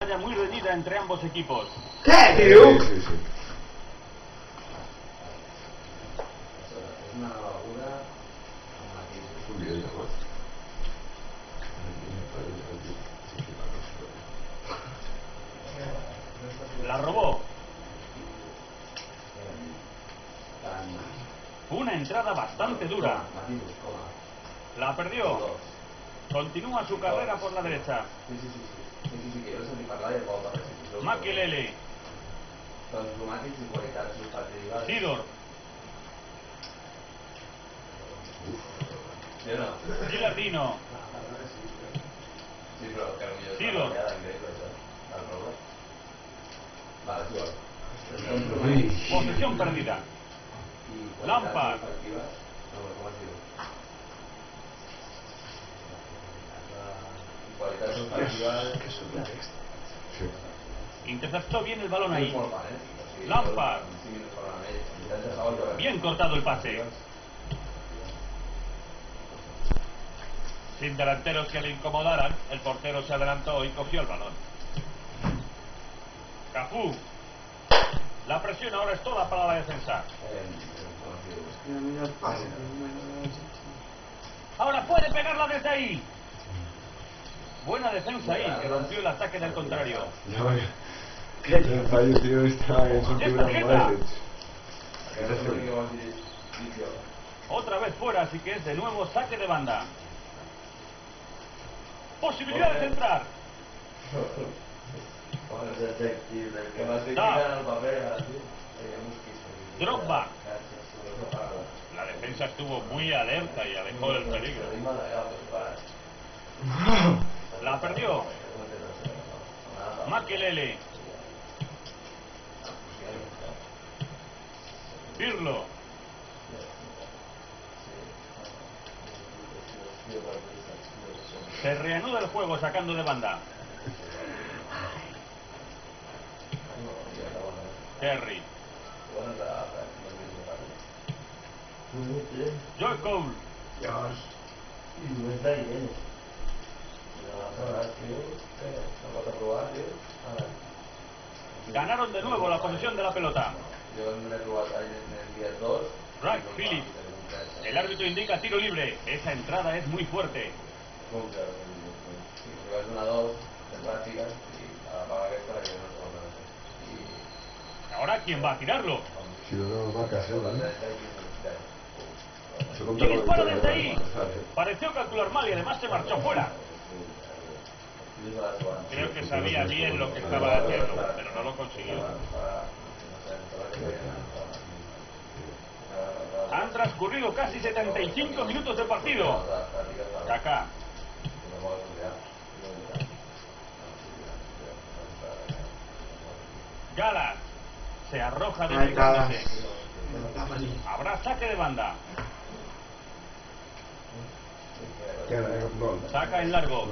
Muy reñida entre ambos equipos. ¿Qué, tío? Sí, sí. Es una lavadura Es un vídeo más. La robó. Una entrada bastante dura. La perdió. Continúa su carrera por la derecha. Makelele. Sidor. Gilardino. Sidor. Posesión perdida. Lampard. Interceptó bien el balón ahí. Lampard. Bien cortado el pase. Sin delanteros que le incomodaran, el portero se adelantó y cogió el balón. Cafú. La presión ahora es toda para la defensa. Ahora puede pegarla desde ahí. Buena defensa ahí, que rompió el ataque del contrario. El fallo, tío, está en su figura. Otra vez fuera, así que es de nuevo saque de banda. Posibilidad de centrar. Drogba. La defensa estuvo muy alerta y alejó el peligro. La perdió. Makelele. Pirlo. Se reanuda el juego sacando de banda. Terry. Joe Cole. Ganaron de nuevo la posesión de la pelota. Wright Phillips. El árbitro indica tiro libre. Esa entrada es muy fuerte. Ahora, ¿quién va a tirarlo? Si no, no va a casar, Y dispara desde ahí. Pareció calcular mal y además se marchó fuera. Creo que sabía bien lo que estaba haciendo, pero no lo consiguió. Han transcurrido casi 75 minutos de partido. Kaká. Gala. Se arroja deslizándose. Habrá saque de banda. Saca en largo.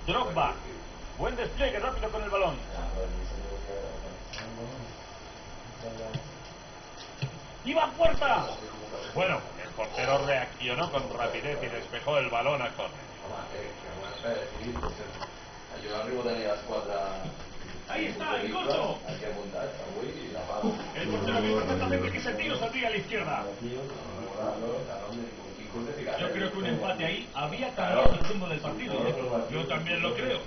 Drogba. Buen despliegue rápido con el balón. ¡Iba a puerta! Bueno, el portero reaccionó con rapidez y despejó el balón a córner. Ahí está, el corto. El portero vio perfectamente que ese tiro saldría a la izquierda. Yo creo que un empate ahí había cambiado el rumbo del partido. Yo también lo creo.